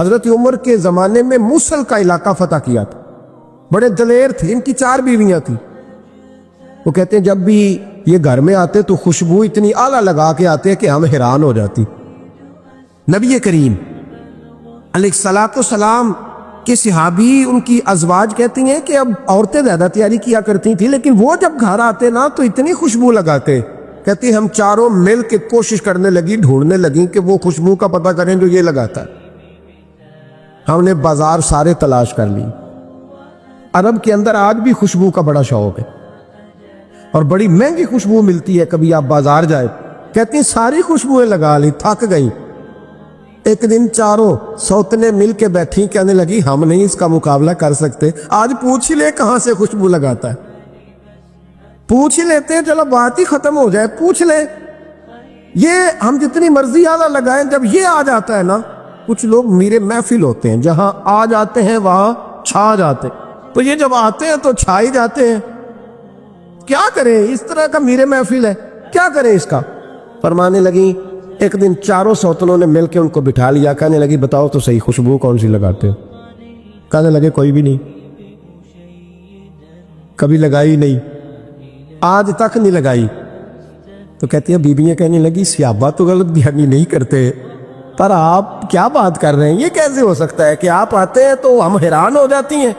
حضرت عمر کے زمانے میں موصل کا علاقہ فتح کیا تھا، بڑے دلیر تھے، ان کی 4 بیویاں تھیں۔ وہ کہتے ہیں جب بھی یہ گھر میں آتے تو خوشبو اتنی اعلیٰ لگا کے آتے کہ ہم حیران ہو جاتی۔ نبی کریم علیہ الصلوۃ والسلام کے صحابی ان کی ازواج کہتی ہیں کہ اب عورتیں زیادہ تیاری کیا کرتی تھیں، لیکن وہ جب گھر آتے نا تو اتنی خوشبو لگاتے، کہتی ہم چاروں مل کے کوشش کرنے لگی، ڈھونڈنے لگیں کہ وہ خوشبو کا پتہ کریں جو یہ لگاتا ہے۔ ہم نے بازار سارے تلاش کر لی۔ عرب کے اندر آج بھی خوشبو کا بڑا شوق ہے اور بڑی مہنگی خوشبو ملتی ہے، کبھی آپ بازار جائے، کہتی ہیں ساری خوشبوئیں لگا لی، تھک گئی۔ ایک دن چاروں سوتنے مل کے بیٹھی، کہنے لگی ہم نہیں اس کا مقابلہ کر سکتے، آج پوچھ ہی لے کہاں سے خوشبو لگاتا ہے، پوچھ ہی لیتے ہیں، چلو بات ہی ختم ہو جائے، پوچھ لیں۔ یہ ہم جتنی مرضی آدھا لگائیں، جب یہ آ جاتا ہے نا، کچھ لوگ میرے محفل ہوتے ہیں، جہاں آ جاتے ہیں وہاں چھا جاتے، تو یہ جب آتے ہیں تو چھا ہی جاتے ہیں۔ کیا کریں، اس طرح کا میرے محفل ہے، کیا کریں اس کا؟ فرمانے لگی ایک دن چاروں سوتنوں نے مل کے ان کو بٹھا لیا، کہنے لگی بتاؤ تو صحیح خوشبو کون سی لگاتے ہو؟ کہنے لگے کوئی بھی نہیں، کبھی لگائی نہیں، آج تک نہیں لگائی۔ تو کہتی ہیں بیویاں کہنے لگی صحابہ تو غلط بیانی نہیں کرتے، پر آپ کیا بات کر رہے ہیں، یہ کیسے ہو سکتا ہے کہ آپ آتے ہیں تو ہم حیران ہو جاتی ہیں؟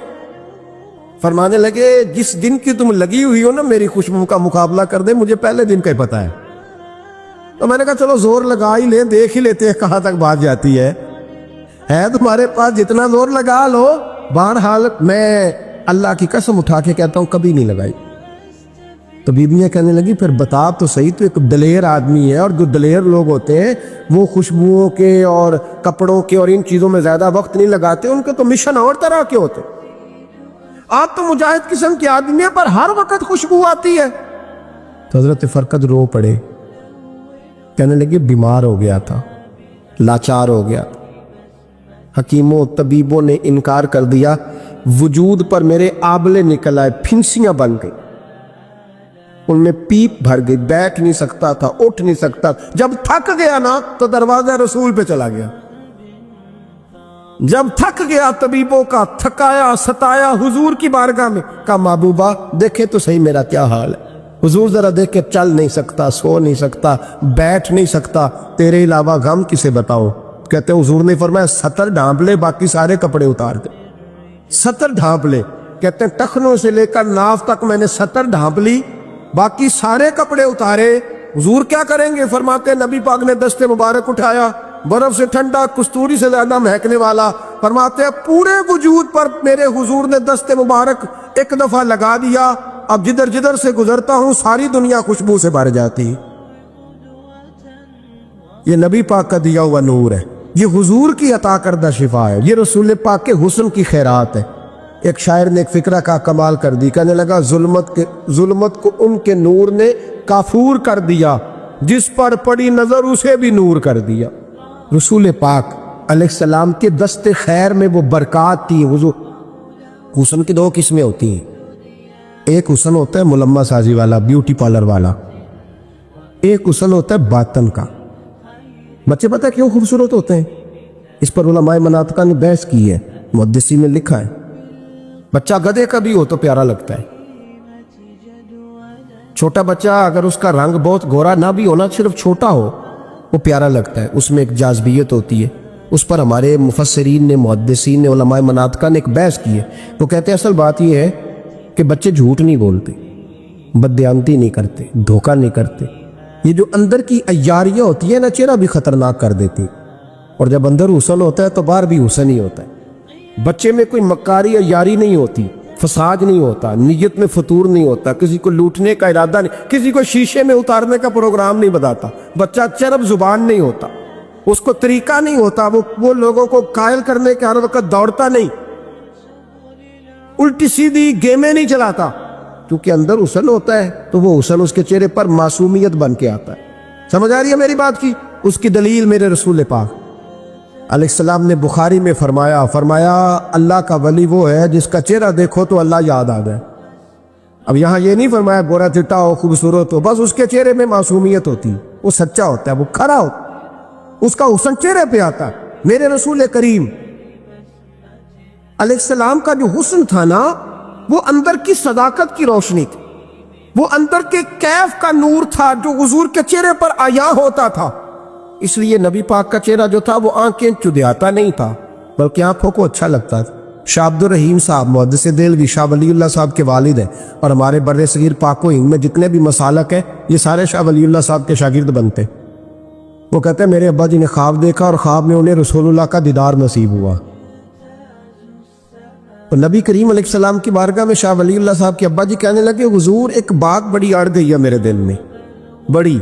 فرمانے لگے جس دن کی تم لگی ہوئی ہو نا میری خوشبو کا مقابلہ کر دے، مجھے پہلے دن کا ہی پتا ہے۔ تو میں نے کہا چلو زور لگا ہی لیں، دیکھ ہی لیتے ہیں کہاں تک بات جاتی ہے تمہارے پاس جتنا زور لگا لو۔ بہرحال میں اللہ کی قسم اٹھا کے کہتا ہوں کبھی نہیں لگائی۔ تو بیویاں کہنے لگی پھر بتا تو صحیح، تو ایک دلیر آدمی ہے، اور جو دلیر لوگ ہوتے ہیں وہ خوشبوؤں کے اور کپڑوں کے اور ان چیزوں میں زیادہ وقت نہیں لگاتے، ان کے تو مشن اور طرح کے ہوتے۔ آپ تو مجاہد قسم کے آدمی ہیں، پر ہر وقت خوشبو آتی ہے۔ تو حضرت فرقد رو پڑے، کہنے لگے بیمار ہو گیا تھا، لاچار ہو گیا تھا، حکیموں طبیبوں نے انکار کر دیا، وجود پر میرے آبلے نکل آئے، پھنسیاں بن گئی، ان میں پیپ بھر گئی، بیٹھ نہیں سکتا تھا، اٹھ نہیں سکتا۔ جب تھک گیا نا تو دروازہ رسول پہ چلا گیا، جب تھک گیا طبیبوں کا تھکایا ستایا حضور کی بارگاہ میں، کہا محبوبہ دیکھے تو صحیح میرا کیا حال ہے۔ حضور ذرا دیکھ کے، چل نہیں سکتا، سو نہیں سکتا، بیٹھ نہیں سکتا، تیرے علاوہ غم کسے بتاؤ؟ کہتے ہیں حضور نے فرمایا 70 ڈھانپ لے، باقی سارے کپڑے اتار دے۔ 70 ڈھانپ لے، کہتے ہیں ٹخنوں سے لے کر ناف تک میں نے 70 ڈھانپ لی، باقی سارے کپڑے اتارے۔ حضور کیا کریں گے؟ فرماتے نبی پاک نے دست مبارک اٹھایا، برف سے ٹھنڈا، کستوری سے زیادہ مہکنے والا، فرماتے ہیں پورے وجود پر میرے حضور نے دست مبارک ایک دفعہ لگا دیا، اب جدھر جدھر سے گزرتا ہوں ساری دنیا خوشبو سے بھر جاتی۔ یہ نبی پاک کا دیا ہوا نور ہے، یہ حضور کی عطا کردہ شفا ہے، یہ رسول پاک کے حسن کی خیرات ہے۔ ایک شاعر نے ایک فقرہ کا کمال کر دی، کہنے لگا ظلمت کو ان کے نور نے کافور کر دیا، جس پر پڑی نظر اسے بھی نور کر دیا۔ رسول پاک علیہ السلام کے دست خیر میں وہ برکات تھی۔ حضور حسن کی 2 قسمیں ہوتی ہیں، ایک حسن ہوتا ہے ملمہ سازی والا، بیوٹی پارلر والا، ایک حسن ہوتا ہے باطن کا۔ بچے پتہ کیوں خوبصورت ہوتے ہیں؟ اس پر علماء مناطقہ نے بحث کی ہے، محدثین نے لکھا ہے۔ بچہ گدھے کا بھی ہو تو پیارا لگتا ہے، چھوٹا بچہ اگر اس کا رنگ بہت گورا نہ بھی ہونا، صرف چھوٹا ہو، وہ پیارا لگتا ہے، اس میں ایک جاذبیت ہوتی ہے۔ اس پر ہمارے مفسرین نے، محدثین نے، علماء مناطقہ نے ایک بحث کی ہے۔ وہ کہتے ہیں اصل بات یہ ہے کہ بچے جھوٹ نہیں بولتے، بددیانتی نہیں کرتے، دھوکہ نہیں کرتے۔ یہ جو اندر کی عیاریاں ہوتی ہیں نا، چہرہ بھی خطرناک کر دیتی، اور جب اندر حسن ہوتا ہے تو باہر بھی حسن ہی ہوتا ہے۔ بچے میں کوئی مکاری عیاری نہیں ہوتی، فساد نہیں ہوتا، نیت میں فطور نہیں ہوتا، کسی کو لوٹنے کا ارادہ نہیں، کسی کو شیشے میں اتارنے کا پروگرام نہیں بتاتا۔ بچہ چرب زبان نہیں ہوتا، اس کو طریقہ نہیں ہوتا، وہ لوگوں کو قائل کرنے کے ہر وقت دوڑتا نہیں، الٹی سیدھی گیمیں نہیں چلاتا، کیونکہ اندر حسن ہوتا ہے تو وہ حسن اس کے چہرے پر معصومیت بن کے آتا ہے۔ سمجھ آ رہی ہے میری بات کی؟ اس کی دلیل میرے رسول پاک علیہ السلام نے بخاری میں فرمایا اللہ کا ولی وہ ہے جس کا چہرہ دیکھو تو اللہ یاد آ جائے۔ اب یہاں یہ نہیں فرمایا گورا چٹا ہو، خوبصورت ہو، بس اس کے چہرے میں معصومیت ہوتی، وہ سچا ہوتا ہے، وہ کھرا ہوتا ہے، اس کا حسن چہرے پہ آتا ہے۔ میرے رسول کریم अलैहिस्सलाम का जो हुस्न था ना, वो अंदर की सदाकत की रोशनी थी, वो अंदर के कैफ का नूर था जो हुजूर के चेहरे पर आया होता था। इसलिए नबी पाक का चेहरा जो था वो आंखें चुदियाता नहीं था, बल्कि आंखों को अच्छा लगता था। शाह अब्दुल रहीम साहब मुहद्दिस देलवी शाह वलीउल्लाह साहब के वालिद हैं, और हमारे बर्रे सगीर पाको हिंद में जितने भी मसालक हैं ये सारे शाह वलीउल्लाह साहब के शागिर्द बनते। वो कहते हैं मेरे अब्बा जी ने ख्वाब देखा और ख्वाब में उन्हें रसूलुल्लाह का दीदार नसीब हुआ। और नबी करीम अलैहिस्सलाम की बारगाह में शाह वलीउल्लाह साहब के अब्बा जी कहने लगे, हुजूर एक बात बड़ी अड़ गई है मेरे दिल में, बड़ी,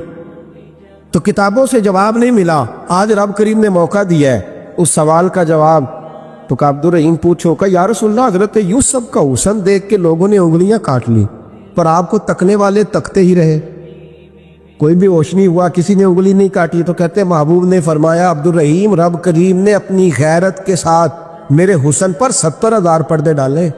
तो किताबों से जवाब नहीं मिला, आज रब करीम ने मौका दिया है उस सवाल का जवाब। तो अब्दुल रहीम पूछो का या रसूलल्लाह, हजरत यूसुफ का हुस्न देख के लोगों ने उंगलियां काट ली, पर आपको तकने वाले तकते ही रहे, कोई भी होश नहीं हुआ, किसी ने उंगली नहीं काटी। तो कहते महबूब ने फरमाया, अब्दुल रहीम रब करीम ने अपनी गैरत के साथ मेरे हुस्न पर 70,000 पर्दे डाले।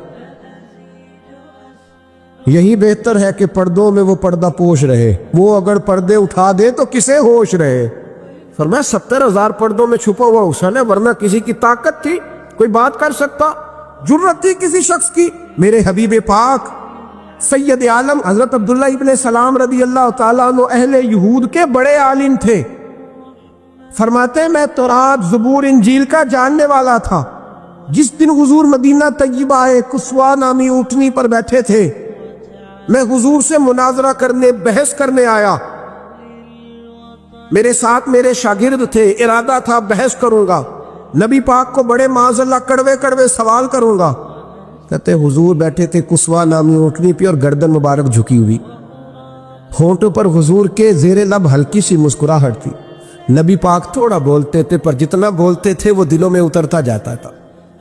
यही बेहतर है कि पर्दों में वो पर्दा पोश रहे, वो अगर पर्दे उठा दे तो किसे होश रहे। फरमाया 70,000 पर्दों में छुपा हुआ हुस्न है, वरना किसी की ताकत थी, कोई बात कर सकता, जुर्रत थी किसी शख्स की। मेरे हबीब पाक सैयद आलम हजरत अब्दुल्ला इब्ने सलाम रदी अल्लाह ताला अन्हु अहले यहूद के बड़े आलिम थे। फरमाते मैं तौरात ज़बूर इंजील का जानने वाला था। जिस दिन हुजूर मदीना तय्यबा कुस्वा नामी ऊँटनी पर बैठे थे, मैं हुजूर से मुनाजरा करने, बहस करने आया। मेरे साथ मेरे शागिर्द थे, इरादा था बहस करूंगा, नबी पाक को बड़े माज़अल्लाह कड़वे कड़वे सवाल करूंगा। कहते हुजूर बैठे थे कुस्वा नामी ऊँटनी पे और गर्दन मुबारक झुकी हुई, होंठों पर हुजूर के जेरे लब हल्की सी मुस्कुराहट थी। नबी पाक थोड़ा बोलते थे, पर जितना बोलते थे वो दिलों में उतरता जाता था।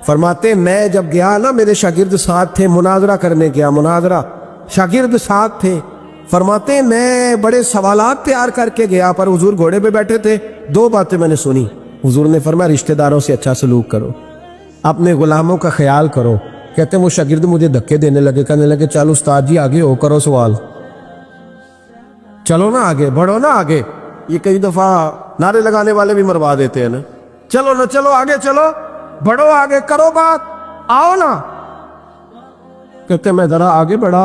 फरमाते मैं जब गया ना, मेरे शागिर्द साथ थे, मुनाजरा करने गया, मुनाजरा, शागिर्द साथ थे। फरमाते मैं बड़े सवालात तैयार करके गया, पर हुजूर घोड़े पे बैठे थे। दो बातें मैंने सुनी, हुजूर ने फरमाया रिश्तेदारों से अच्छा सलूक करो, अपने गुलामों का ख्याल करो। कहते वो शागिर्द मुझे धक्के देने लगे, कहने लगे चल उस्ताद जी आगे हो, करो सवाल, चलो ना आगे, बढ़ो ना आगे। ये कई दफा नारे लगाने वाले भी मरवा देते हैं ना, चलो ना, चलो आगे, चलो बढ़ो आगे, करो बात, आओ ना। कहते मैं जरा आगे बढ़ा,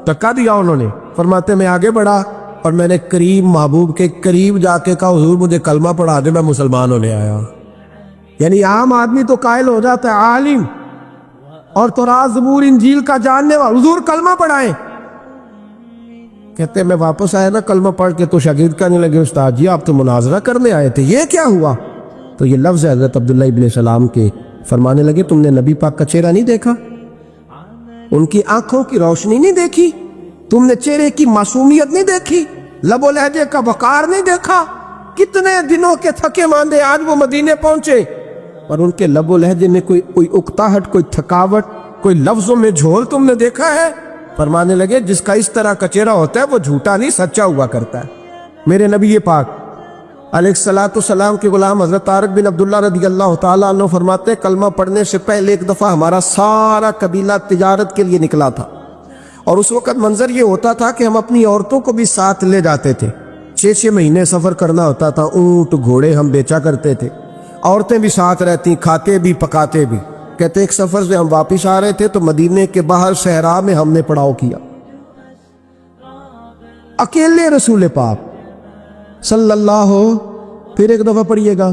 धक्का दिया उन्होंने। फरमाते मैं आगे बढ़ा और मैंने करीब महबूब के करीब जाके कहा हुजूर मुझे कलमा पढ़ा दे, मैं मुसलमान होने आया। यानी आम आदमी तो कायल हो जाता है, आलिम और तौरात ज़बूर इंजील का जानने वाला, हुजूर कलमा पढ़ाएं। कहते मैं वापस आया ना कलमा पढ़ के, तो शागिर्द कहने लगे उस्ताद जी आप तो मुनाजरा करने आए थे, ये क्या हुआ? तो ये लफ्ज़ हज़रत अब्दुल्ला इब्ने सलाम के। फरमाने लगे तुमने नबी पाक का चेहरा नहीं देखा, उनकी आंखों की रोशनी नहीं देखी, तुमने चेहरे की मासूमियत नहीं देखी, लबो लहजे का वकार नहीं देखा। कितने दिनों के थके मांदे आज वो मदीने पहुंचे, पर उनके लबो लहजे में कोई उकताहट, कोई थकावट, कोई लफ्जों में झोल तुमने देखा है? फरमाने लगे जिसका इस तरह का चेहरा होता है वो झूठा नहीं सच्चा हुआ करता है। मेरे नबी पाक अलैहिस्सलातु सलाम के गुलाम हजरत तारिक बिन अब्दुल्ला रदियल्लाहु ताला अन्हु फरमाते कलमा पढ़ने से पहले एक दफ़ा हमारा सारा कबीला तिजारत के लिए निकला था, और उस वक्त मंजर ये होता था कि हम अपनी औरतों को भी साथ ले जाते थे। 6-6 महीने सफ़र करना होता था, ऊँट घोड़े हम बेचा करते थे, औरतें भी साथ रहती, खाते भी पकाते भी। कहते एक सफ़र से हम वापस आ रहे थे तो मदीने के बाहर सहरा में हमने पड़ाव किया, अकेले रसूल पाक सल्लल्लाहु, फिर एक दफ़ा पढ़िएगा,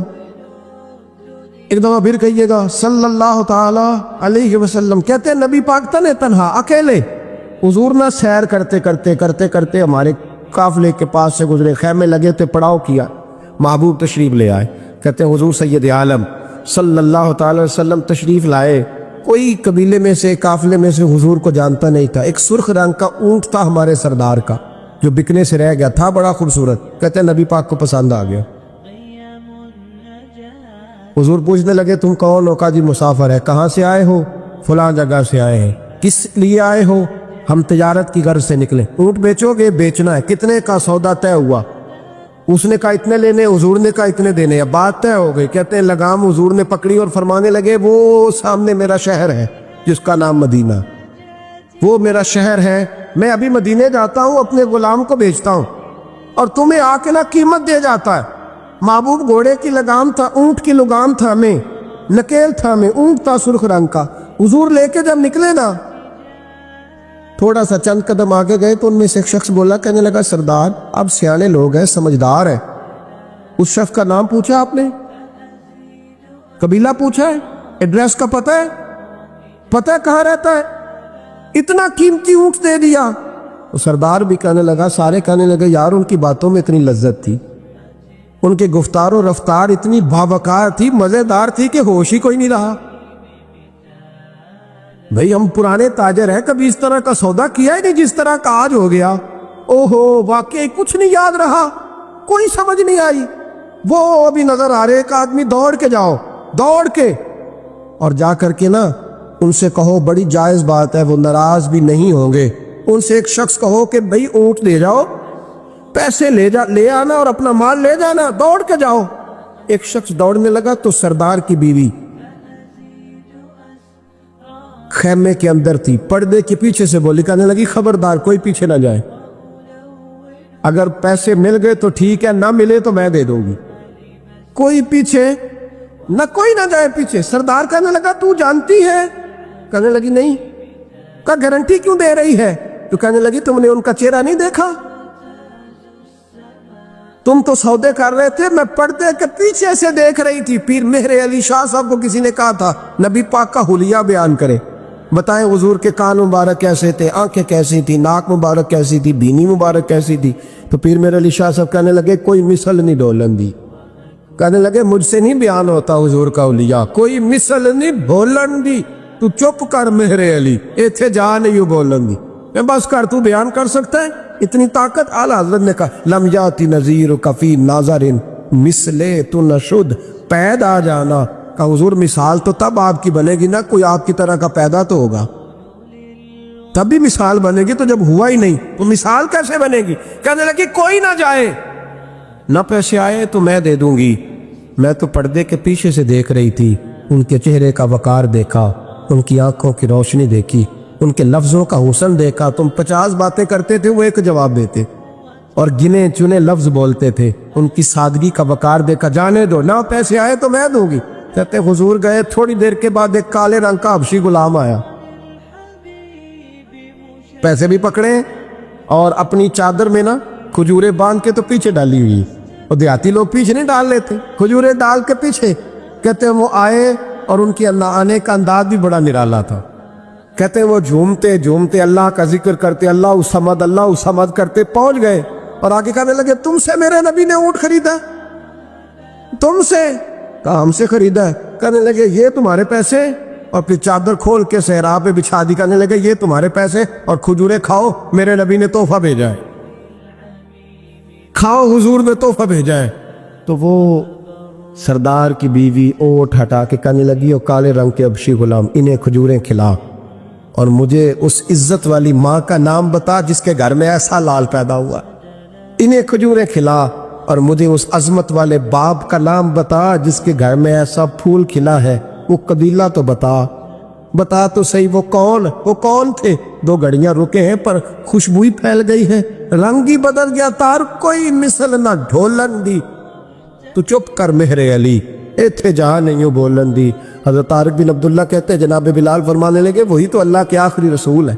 एक दफ़ा फिर कहिएगा सल्लल्लाहु ताला अलैहि वसल्लम। कहते हैं नबी पाक तने तन्हा अकेले, हुजूर ना सैर करते करते करते करते हमारे काफिले के पास से गुजरे, खैमे लगे थे, पड़ाव किया, महबूब तशरीफ ले आए। कहते हैं हुजूर सैयद आलम सल्लल्लाहु ताला अलैहि वसल्लम तशरीफ लाए। कोई कबीले में से, काफिले में से हुजूर को जानता नहीं था। एक सुर्ख रंग का ऊँट था हमारे सरदार का, जो बिकने से रह गया था, बड़ा खूबसूरत। कहते हैं नबी पाक को पसंद आ गया। हुजूर पूछने लगे तुम कौन हो? कहा जी मुसाफिर है। कहाँ से आए हो? फलां जगह से आए हैं। किस लिए आए हो? हम तिजारत की गर्ज से निकले। ऊँट बेचोगे? बेचना है। कितने का सौदा तय हुआ? उसने कहा इतने लेने, हुजूर ने कहा इतने देने। अब बात तय हो गई। कहते हैं लगाम हुजूर ने पकड़ी और फरमाने लगे वो सामने मेरा शहर है जिसका नाम मदीना, वो मेरा शहर है। मैं अभी मदीने जाता हूँ, अपने गुलाम को बेचता हूँ और तुम्हें आके ना कीमत दे जाता है। महबूब घोड़े की लगाम था, ऊँट की लगाम था, हमें नकेल था, हमें ऊँट था सुर्ख रंग का। हुजूर लेके जब निकले ना, थोड़ा सा चंद कदम आगे गए तो उनमें से एक शख्स बोला, कहने लगा सरदार आप सियाने लोग हैं, समझदार हैं, उस शख्स का नाम पूछा आपने, कबीला पूछा है, एड्रेस का पता है कहाँ रहता है, इतना कीमती ऊंट दे दिया। तो सरदार भी कहने लगा, सारे कहने लगे यार उनकी बातों में इतनी लज्जत थी, उनके गुफ्तार और रफ्तार इतनी बावकार थी, मजेदार थी कि होश ही कोई नहीं रहा। भाई हम पुराने ताजर हैं, कभी इस तरह का सौदा किया ही नहीं जिस तरह का आज हो गया। ओहो वाकई कुछ नहीं याद रहा, कोई समझ नहीं आई। वो अभी नजर आ रहे एक आदमी, दौड़ के जाओ, दौड़ के और जा करके ना उनसे कहो बड़ी जायज बात है, वो नाराज भी नहीं होंगे। उनसे एक शख्स कहो कि भाई ऊंट दे जाओ, पैसे ले आना और अपना माल ले जाना, दौड़ के जाओ। एक शख्स दौड़ने लगा तो सरदार की बीवी खेमे के अंदर थी, पर्दे के पीछे से बोली, कहने लगी खबरदार कोई पीछे ना जाए, अगर पैसे मिल गए तो ठीक है, ना मिले तो मैं दे दूंगी, कोई पीछे ना, कोई ना जाए पीछे। सरदार कहने लगा तू जानती है? कहने लगी नहीं। का गारंटी क्यों दे रही है? तो कहने लगी तुमने उनका चेहरा नहीं देखा, तुम तो सौदे कर रहे थे, मैं पर्दे के पीछे से देख रही थी। पीर मेहर अली शाह साहब को किसी ने कहा था नबी पाक का हुलिया बयान करे, बताएं हुजूर के कान मुबारक कैसे थे, आंखें कैसी थी, नाक मुबारक कैसी थी, बीनी मुबारक कैसी थी। तो पीर मेहर अली शाह साहब कहने लगे कोई मिसल नहीं डोलन दी, कहने लगे मुझसे नहीं बयान होता हुजूर का हुलिया, कोई मिसल नहीं बोलन दी, तू चुप कर मेहर अली, इथे जा नहीं बोलन दी, मैं बस कर, तू बयान कर सकता है, इतनी ताकत। आला हजरत ने कहा लम जाती नजीर कफी नाजरिन मिसले तू नशुद, पैदा जाना। कहा हुजूर मिसाल तो तब आपकी बनेगी ना, कोई आपकी तरह का पैदा तो होगा, तब भी मिसाल बनेगी, तो जब हुआ ही नहीं तो मिसाल कैसे बनेगी? कहने लगी कोई ना जाए, ना पैसे आए तो मैं दे दूंगी। मैं तो पर्दे के पीछे से देख रही थी, उनके चेहरे का वकार देखा, उनकी आंखों की रोशनी देखी, उनके लफ्जों का हुस्न देखा। तुम 50 बातें करते थे, वो एक जवाब देते और गिने चुने लफ्ज बोलते थे, उनकी सादगी का वकार देखा। जाने दो, ना पैसे आए तो मैं दूंगी। कहते हुजूर गए, थोड़ी देर के बाद एक काले रंग का हबशी गुलाम आया, पैसे भी पकड़े और अपनी चादर में ना खजूरें बांध के तो पीछे डाली हुई, और देहाती लोग पीछे नहीं डाल लेते, खजूरें डाल के पीछे। कहते वो आए और उनके आने का अंदाज भी बड़ा निराला था। कहते हैं वो झूमते झूमते अल्लाह का जिक्र करते, अल्लाह समद करते पहुंच गए और आगे कहने लगे तुमसे मेरे नबी ने ऊंट खरीदा, तुमसे? कहा हमसे खरीदा है। कहने लगे ये तुम्हारे पैसे, और फिर चादर खोल के सहरा पे बिछा दी, कहने लगे ये तुम्हारे पैसे और खजूरें खाओ, मेरे नबी ने तोहफा भेजा है, खाओ हुजूर ने तोहफा भेजा है। तो वो सरदार की बीवी ओट हटा के कहने लगी और काले रंग के हबशी गुलाम, इन्हें खजूरें खिला और मुझे उस इज्जत वाली माँ का नाम बता जिसके घर में ऐसा लाल पैदा हुआ, इन्हें खजूरें खिला, और मुझे उस अजमत वाले बाप का नाम बता जिसके घर में ऐसा फूल खिला है, वो कबीला तो बता तो सही, वो कौन थे? 2 घड़ियां रुके हैं पर खुशबू फैल गई है, रंग ही बदल गया, तार कोई मिसल ना ढोलन दी। तू चुप कर मेहरे अली, इथे जहां नहीं हो बोलन दी। हजरत तारिक बिन अब्दुल्ला कहते हैं जनाब बिलाल फरमाने लगे वही तो अल्लाह के आखिरी रसूल है,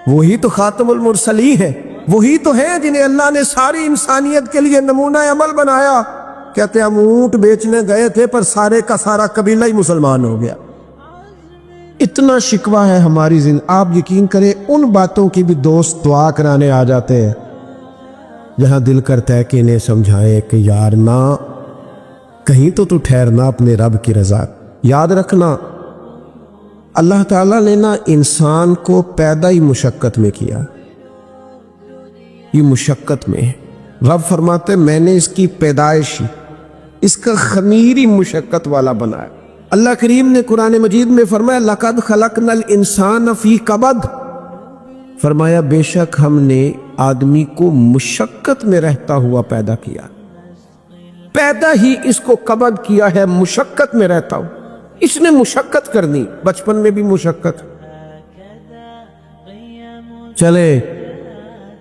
वही तो खातमुल मुरसलीन है, वही तो है जिन्हें अल्लाह ने सारी इंसानियत के लिए नमूना अमल बनाया। कहते हम ऊंट बेचने गए थे पर सारे का सारा कबीला ही मुसलमान हो गया। इतना शिकवा है हमारी जिंदगी, आप यकीन करें उन बातों की भी दोस्त दुआ कराने आ जाते हैं जहां दिल करता है कि इन्हें समझाए कि यार ना, कहीं तो तू ठहरना अपने रब की रजा। याद रखना अल्लाह ताला ने ना इंसान को पैदा ही मुशक्कत में किया, ये मुशक्कत में है। रब फरमाते मैंने इसकी पैदाइश इसका खमीरी मुशक्कत वाला बनाया। अल्लाह करीम ने कुरान मजीद में फरमाया लक़द खलक़नल इंसान फी कबद, फरमाया बेशक हमने आदमी को मुशक्कत में रहता हुआ पैदा किया, पैदा ही इसको कबद किया है, मुशक्कत में रहता हूं। इसने मुशक्कत करनी, बचपन में भी मुशक्कत। चले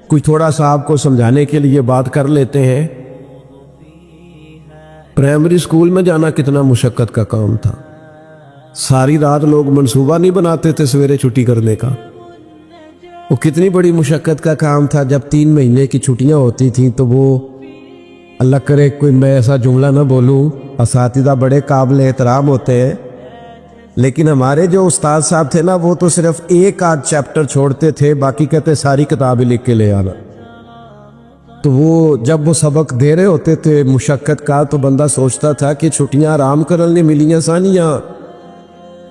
कोई थोड़ा सा आपको समझाने के लिए बात कर लेते हैं। प्राइमरी स्कूल में जाना कितना मुशक्कत का काम था, सारी रात लोग मंसूबा नहीं बनाते थे सवेरे छुट्टी करने का। वो कितनी बड़ी मुशक्क़त का काम था। जब 3 महीने की छुट्टियां होती थी तो वो, अल्लाह करे कोई मैं ऐसा जुमला ना बोलूं, असातिज़ा बड़े काबिल एहतराम होते हैं, लेकिन हमारे जो उस्ताद साहब थे ना, वो तो सिर्फ एक आध चैप्टर छोड़ते थे, बाकी कहते सारी किताबें लिख के ले आना। तो वो जब वो सबक दे रहे होते थे मुशक्क़त का, तो बंदा सोचता था कि छुट्टियां आराम करने मिली सानियाँ,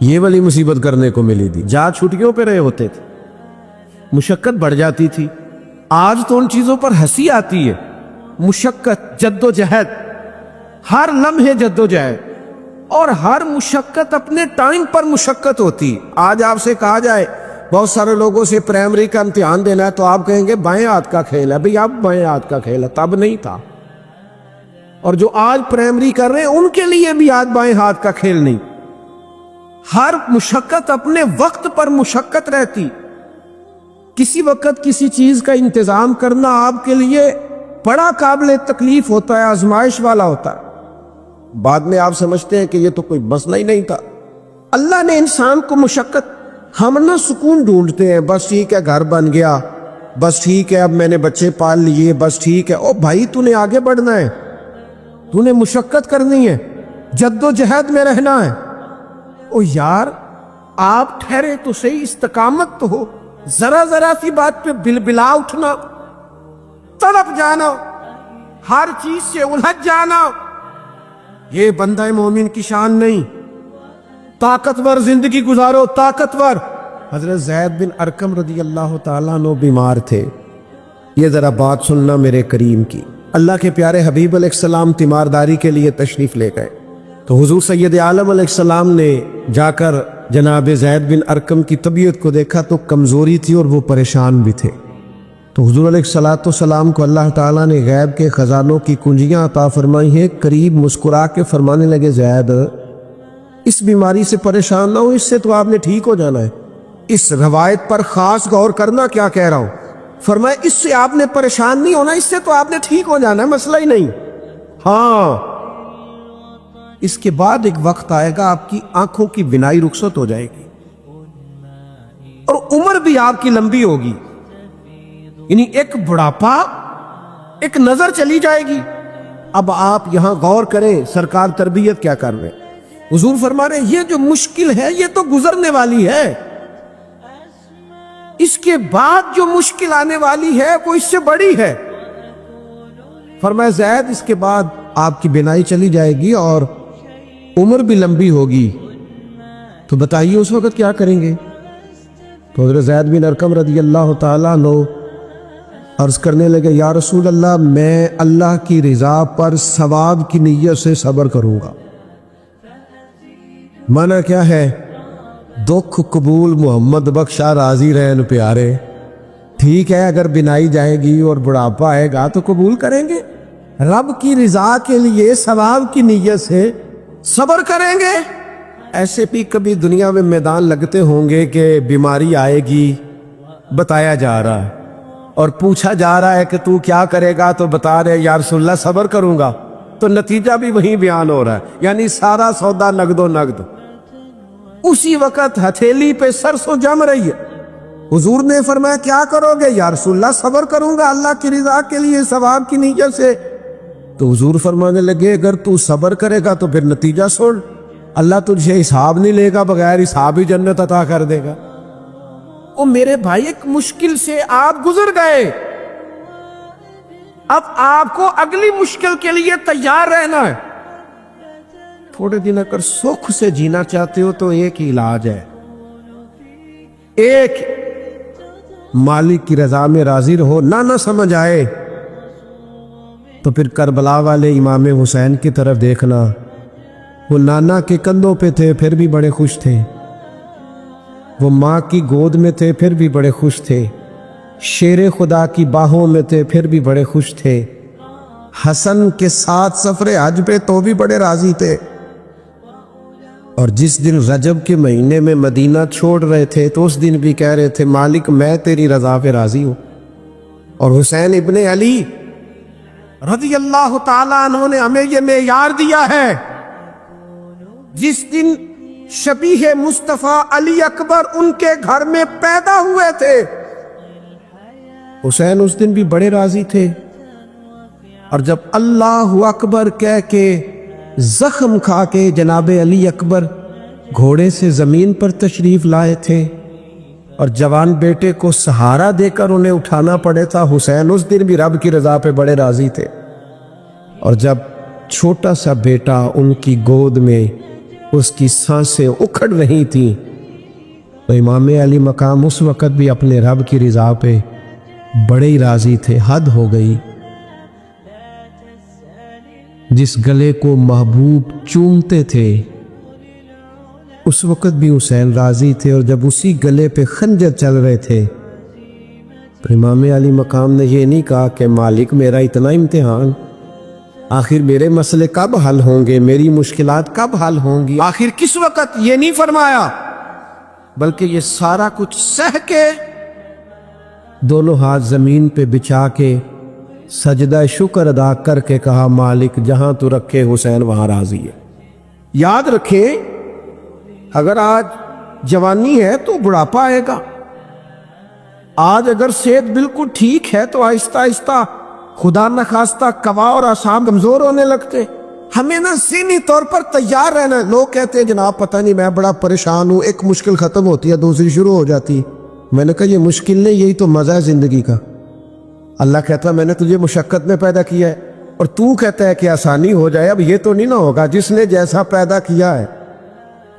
ये वाली मुसीबत करने को मिली थी। जहाँ छुट्टियों पे रहे होते थे मुशक्क़त बढ़ जाती थी। आज तो उन चीज़ों पर हंसी आती है। मुशक्क़त, जद्दोजहद, हर लम्हे जद्दोजहद, और हर मुशक्क़त अपने टाइम पर मुशक्क़त होती। आज आपसे कहा जाए, बहुत सारे लोगों से प्राइमरी का इम्तिहान देना है, तो आप कहेंगे बाएं हाथ का खेल है। भाई अब बाएं हाथ का खेल है, तब नहीं था। और जो आज प्राइमरी कर रहे हैं उनके लिए भी आज बाएं हाथ का खेल नहीं। हर मुशक्क़त अपने वक्त पर मुशक्क़त रहती। किसी वक्त किसी चीज का इंतजाम करना आपके लिए बड़ा काबिल तकलीफ होता है, आजमाइश वाला होता है। बाद में आप समझते हैं कि ये तो कोई मसला ही नहीं था। अल्लाह ने इंसान को मुशक्क़त, हम ना सुकून ढूंढते हैं, बस ठीक है घर बन गया, बस ठीक है अब मैंने बच्चे पाल लिए, बस ठीक है। ओ भाई तूने आगे बढ़ना है, तूने मुशक्क़त करनी है, जद्दोजहद में रहना है। ओ यार आप ठहरे तो सही, इस्तकामत तो हो। जरा जरा सी बात पे बिलबिला उठना, तड़प जाना, हर चीज से उलझ जाना, ये बंदा मोमिन की शान नहीं। ताकतवर जिंदगी गुजारो, ताकतवर। हजरत ज़ैद बिन अरकम रदी अल्लाह ताला अन्हु बीमार थे। ये जरा बात सुनना मेरे करीम की। अल्लाह के प्यारे हबीब अलैहिस्सलाम तीमारदारी के लिए तशरीफ ले गए, तो हुजूर सैयद आलम अलैहिस्सलाम ने जाकर जनाब ज़ैद बिन अरकम की तबीयत को देखा तो कमज़ोरी थी और वो परेशान भी थे। तो हुजूर अलैहिस्सलाम को अल्लाह ताला ने गैब के ख़जानों की कुंजियाँ अता फरमाई हैं। करीब मुस्कुरा के फरमाने लगे, ज़ैद इस बीमारी से परेशान ना हो, इससे तो आपने ठीक हो जाना है। इस रवायत पर ख़ास गौर करना क्या कह रहा हूँ। फरमाया इससे आपने परेशान नहीं होना, इससे तो आपने ठीक हो जाना है, मसला ही नहीं। हाँ, इसके बाद एक वक्त आएगा आपकी आंखों की बिनाई रुखसत हो जाएगी और उम्र भी आपकी लंबी होगी, यानी एक बुढ़ापा, एक नजर चली जाएगी। अब आप यहां गौर करें, सरकार तरबियत क्या कर रहे हैं। हुजूर फरमा रहे ये जो मुश्किल है ये तो गुजरने वाली है, इसके बाद जो मुश्किल आने वाली है वो इससे बड़ी है। फरमाया ज़ैद इसके बाद आपकी बिनाई चली जाएगी और उम्र भी लंबी होगी, तो बताइए उस वक्त क्या करेंगे। तो हज़रत ज़ैद बिन अरकम रदी अल्लाह ताला अन्हु अर्ज करने लगे, या रसूल अल्लाह मैं अल्लाह की रज़ा पर सवाब की नीयत से सब्र करूंगा। माना क्या है, दुख कबूल मोहम्मद बख्शा राजी रहन प्यारे। ठीक है अगर बिनाई जाएगी और बुढ़ापा आएगा तो कबूल करेंगे, रब की रज़ा के लिए सवाब की नीयत से सब्र करेंगे। ऐसे भी कभी दुनिया में मैदान लगते होंगे कि बीमारी आएगी, बताया जा रहा है और पूछा जा रहा है कि तू क्या करेगा, तो बता रहे या रसूलल्लाह सब्र करूंगा, तो नतीजा भी वही बयान हो रहा है, यानी सारा सौदा नगदो नगद। उसी वक्त हथेली पे सरसों जम रही है। हुजूर ने फरमाया क्या करोगे, या रसूलल्लाह सब्र करूंगा अल्लाह की रज़ा के लिए सवाब की नीयत से। तो हुजूर फरमाने लगे अगर तू सब्र करेगा तो फिर नतीजा सुन, अल्लाह तुझे हिसाब नहीं लेगा, बगैर हिसाब ही जन्नत अता कर देगा। ओ मेरे भाई एक मुश्किल से आप गुजर गए, अब आपको अगली मुश्किल के लिए तैयार रहना है। थोड़े दिन अगर सुख से जीना चाहते हो तो एक ही इलाज है, एक मालिक की रजा में राजी रहो। ना समझ आए तो फिर करबला वाले इमाम हुसैन की तरफ देखना, वो नाना के कंधों पे थे फिर भी बड़े खुश थे, वो माँ की गोद में थे फिर भी बड़े खुश थे, शेर खुदा की बाहों में थे फिर भी बड़े खुश थे, हसन के साथ सफरे हज पे तो भी बड़े राजी थे। और जिस दिन रजब के महीने में मदीना छोड़ रहे थे तो उस दिन भी कह रहे थे मालिक मैं तेरी रजा पे राजी हूं। और हुसैन इब्ने अली रज़ी अल्लाह ताला अन्हु ने हमें ये मेयार दिया है, जिस दिन शबीह मुस्तफ़ा अली अकबर उनके घर में पैदा हुए थे। हुसैन उस दिन भी बड़े राजी थे, और जब अल्लाह अकबर कह के जख्म खा के जनाब अली अकबर घोड़े से जमीन पर तशरीफ लाए थे और जवान बेटे को सहारा देकर उन्हें उठाना पड़े था, हुसैन उस दिन भी रब की रजा पे बड़े राजी थे। और जब छोटा सा बेटा उनकी गोद में उसकी सांसें उखड़ रही थी, तो इमाम अली मकाम उस वक़्त भी अपने रब की रजा पे बड़े ही राजी थे। हद हो गई। जिस गले को महबूब चूमते थे उस वक़्त भी हुसैन राजी थे, और जब उसी गले पे खंजर चल रहे थे तो इमाम अली मकाम ने ये नहीं कहा कि मालिक मेरा इतना इम्तिहान, आखिर मेरे मसले कब हल होंगे, मेरी मुश्किलात कब हल होंगी, आखिर किस वक़्त, ये नहीं फरमाया, बल्कि ये सारा कुछ सह के दोनों हाथ जमीन पे बिछा के सजदा शुक्र अदा करके कहा मालिक जहां तू रखे हुसैन वहां राजी है। याद रखें, अगर आज जवानी है तो बुढ़ापा आएगा, आज अगर सेहत बिल्कुल ठीक है तो आहिस्ता आहिस्ता खुदा न खास्ता कवा और आसाम कमजोर होने लगते। हमें ना ज़हनी तौर पर तैयार रहना। लोग कहते हैं जनाब पता नहीं मैं बड़ा परेशान हूँ, एक मुश्किल खत्म होती है दूसरी शुरू हो जाती। मैंने कहा ये मुश्किल नहीं, यही तो मजा है जिंदगी का। अल्लाह कहता है मैंने तुझे मुशक्कत में पैदा किया है, और तू कहता है कि आसानी हो जाए। अब ये तो नहीं ना होगा, जिसने जैसा पैदा किया है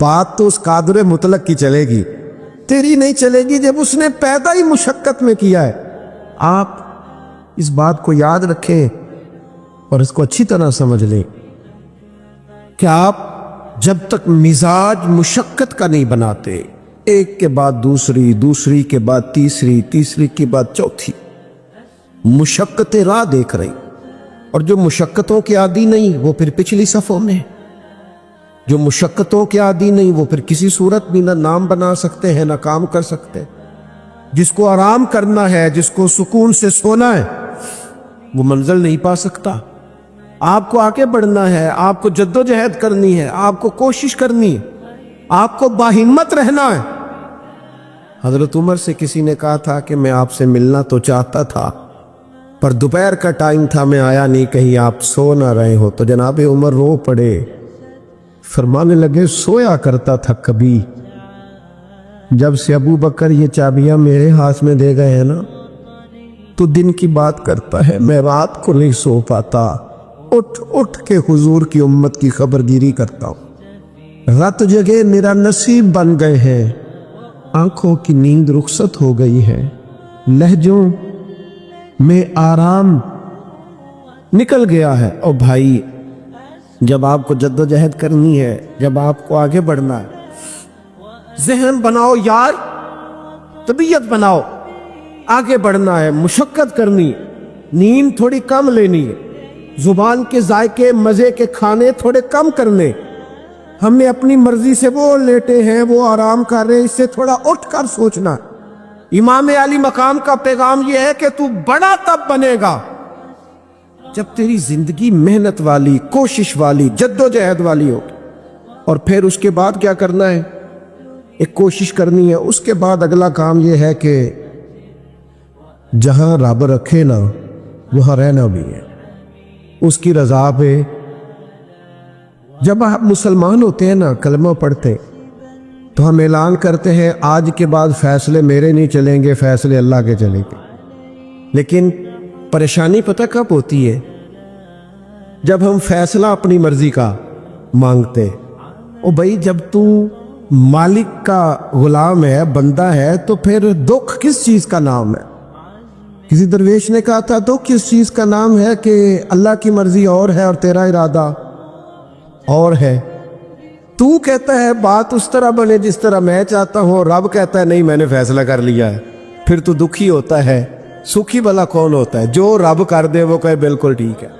बात तो उस कादर मुतलक की चलेगी, तेरी नहीं चलेगी जब उसने पैदा ही मुशक्कत में किया है। आप इस बात को याद रखें और इसको अच्छी तरह समझ लें कि आप जब तक मिजाज मुशक्कत का नहीं बनाते, एक के बाद दूसरी, दूसरी के बाद तीसरी, तीसरी के बाद चौथी मुशक्कतें राह देख रही, और जो मुशक्कतों के आदी नहीं वो फिर पिछली सफ़ों में, जो मुशक्कतों के आदी नहीं वो फिर किसी सूरत भी ना नाम बना सकते हैं ना काम कर सकते। जिसको आराम करना है, जिसको सुकून से सोना है, वो मंजिल नहीं पा सकता। आपको आगे बढ़ना है, आपको जद्दोजहद करनी है, आपको कोशिश करनी है, आपको बाहिम्मत रहना है। हजरत उमर से किसी ने कहा था कि मैं आपसे मिलना तो चाहता था पर दोपहर का टाइम था, मैं आया नहीं, कहीं आप सो ना रहे हो। तो जनाब उमर रो पड़े, फरमाने लगे सोया करता था कभी, जब से अबू बकर ये चाबियां मेरे हाथ में दे गए हैं ना तो दिन की बात करता है, मैं रात को नहीं सो पाता, उठ उठ के हुजूर की उम्मत की खबरगिरी करता हूं। रात जगह मेरा नसीब बन गए हैं, आंखों की नींद रुखसत हो गई है, लहजों में आराम निकल गया है। और भाई जब आपको जद्दोजहद करनी है, जब आपको आगे बढ़ना है, ज़हन बनाओ यार, तबीयत बनाओ, आगे बढ़ना है, मुशक्कत करनी, नींद थोड़ी कम लेनी है, जुबान के जायके मज़े के खाने थोड़े कम करने। हमने अपनी मर्जी से वो लेटे हैं, वो आराम कर रहे हैं, इससे थोड़ा उठ कर सोचना। इमाम अली मकाम का पैगाम ये है कि तू बड़ा तब बनेगा जब तेरी जिंदगी मेहनत वाली, कोशिश वाली, जद्दोजहद वाली हो। और फिर उसके बाद क्या करना है, एक कोशिश करनी है। उसके बाद अगला काम यह है कि जहां रब रखे ना वहां रहना भी है, उसकी रजा पे। जब आप मुसलमान होते हैं ना, कलमा पढ़ते, तो हम ऐलान करते हैं आज के बाद फैसले मेरे नहीं चलेंगे, फैसले अल्लाह के चलेंगे। लेकिन परेशानी पता कब होती है, जब हम फैसला अपनी मर्जी का मांगते। ओ भाई जब तू मालिक का गुलाम है, बंदा है, तो फिर दुख किस चीज का नाम है? किसी दरवेश ने कहा था दुख किस चीज का नाम है कि अल्लाह की मर्जी और है और तेरा इरादा और है। तू कहता है बात उस तरह बने जिस तरह मैं चाहता हूं, रब कहता है नहीं मैंने फैसला कर लिया है। फिर तू दुखी होता है। सुखी भला कौन होता है? जो रब कर दे वो कहे बिल्कुल ठीक है,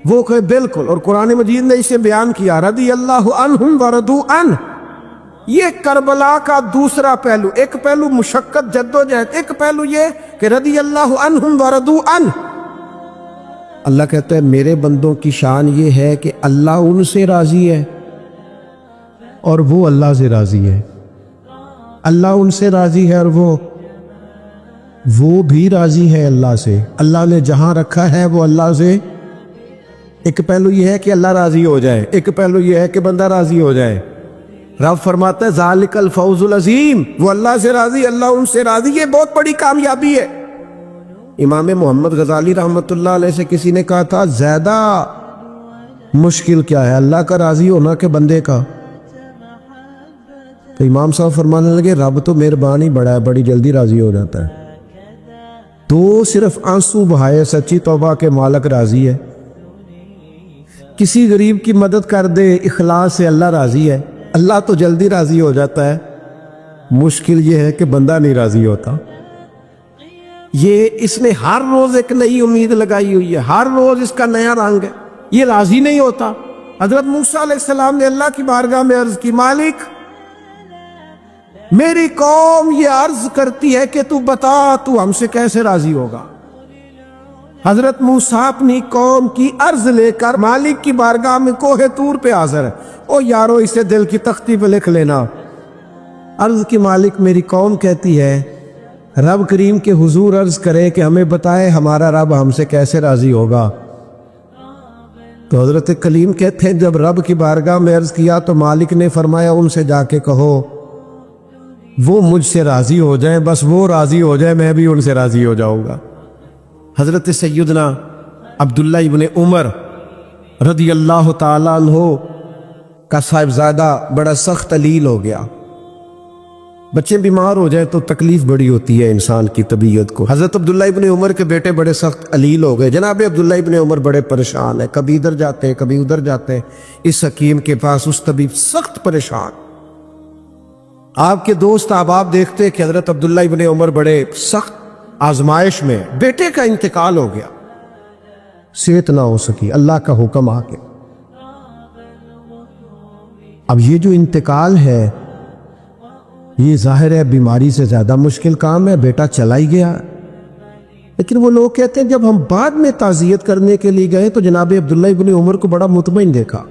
वो कहे बिल्कुल। और कुरान मजीद ने इसे बयान किया, रदी अल्लाहु अन्हुम व रदू अन। ये करबला का दूसरा पहलू, एक पहलू मुशक्कत जद्दोजहद, एक पहलू ये कि रदी अल्लाहु अन्हुम व रदू अन। अल्लाह कहता है मेरे बंदों की शान ये है कि अल्लाह उनसे राजी है اور وہ اللہ سے راضی ہے، اللہ ان سے راضی ہے اور وہ بھی راضی ہے اللہ سے۔ اللہ نے جہاں رکھا ہے وہ اللہ سے، ایک پہلو یہ ہے کہ اللہ راضی ہو جائے، ایک پہلو یہ ہے کہ بندہ راضی ہو جائے۔ رب فرماتا ہے ذالک الفوز العظیم، وہ اللہ سے راضی، اللہ ان سے راضی، یہ بہت بڑی کامیابی ہے۔ امام محمد غزالی رحمۃ اللہ علیہ سے کسی نے کہا تھا زیادہ مشکل کیا ہے، اللہ کا راضی ہونا کہ بندے کا؟ تو امام صاحب فرمانے لگے رب تو مہربان ہی بڑا ہے، بڑی جلدی راضی ہو جاتا ہے۔ تو صرف آنسو بہائے سچی توبہ کے مالک راضی ہے، کسی غریب کی مدد کر دے اخلاص سے اللہ راضی ہے، اللہ تو جلدی راضی ہو جاتا ہے۔ مشکل یہ ہے کہ بندہ نہیں راضی ہوتا۔ یہ اس نے ہر روز ایک نئی امید لگائی ہوئی ہے، ہر روز اس کا نیا رنگ ہے، یہ راضی نہیں ہوتا۔ حضرت موسیٰ علیہ السلام نے اللہ کی بارگاہ میں عرض کی مالک میری قوم یہ عرض کرتی ہے کہ تو بتا تو ہم سے کیسے راضی ہوگا۔ حضرت موسیٰ اپنی قوم کی عرض لے کر مالک کی بارگاہ میں کوہ طور پہ حاضر ہے۔ او یارو اسے دل کی تختی پہ لکھ لینا۔ عرض کی مالک میری قوم کہتی ہے رب کریم کے حضور عرض کرے کہ ہمیں بتائے ہمارا رب ہم سے کیسے راضی ہوگا۔ تو حضرت کلیم کہتے ہیں جب رب کی بارگاہ میں عرض کیا تو مالک نے فرمایا ان سے جا کے کہو وہ مجھ سے راضی ہو جائیں، بس وہ راضی ہو جائے میں بھی ان سے راضی ہو جاؤں گا۔ حضرت سیدنا عبداللہ ابن عمر رضی اللہ تعالیٰ عنہ کا صاحبزادہ بڑا سخت علیل ہو گیا۔ بچے بیمار ہو جائیں تو تکلیف بڑی ہوتی ہے انسان کی طبیعت کو۔ حضرت عبداللہ ابن عمر کے بیٹے بڑے سخت علیل ہو گئے۔ جناب عبداللہ ابن عمر بڑے پریشان ہیں، کبھی ادھر جاتے ہیں کبھی ادھر جاتے ہیں، اس حکیم کے پاس اس طبیب سخت پریشان۔ آپ کے دوست احباب دیکھتے کہ حضرت عبداللہ ابن عمر بڑے سخت آزمائش میں، بیٹے کا انتقال ہو گیا، صحت نہ ہو سکی، اللہ کا حکم آ کے۔ اب یہ جو انتقال ہے یہ ظاہر ہے بیماری سے زیادہ مشکل کام ہے، بیٹا چلا ہی گیا۔ لیکن وہ لوگ کہتے ہیں جب ہم بعد میں تعزیت کرنے کے لیے گئے تو جناب عبداللہ ابن عمر کو بڑا مطمئن دیکھا۔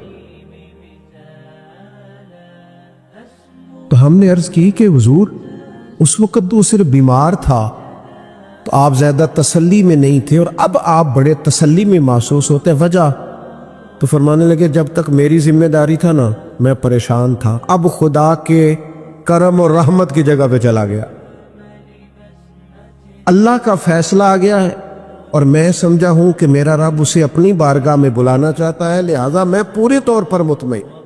تو ہم نے عرض کی کہ حضور اس وقت تو صرف بیمار تھا تو آپ زیادہ تسلی میں نہیں تھے اور اب آپ بڑے تسلی میں محسوس ہوتے، وجہ؟ تو فرمانے لگے جب تک میری ذمہ داری تھا نا میں پریشان تھا، اب خدا کے کرم اور رحمت کی جگہ پہ چلا گیا، اللہ کا فیصلہ آ گیا ہے اور میں سمجھا ہوں کہ میرا رب اسے اپنی بارگاہ میں بلانا چاہتا ہے، لہذا میں پورے طور پر مطمئن۔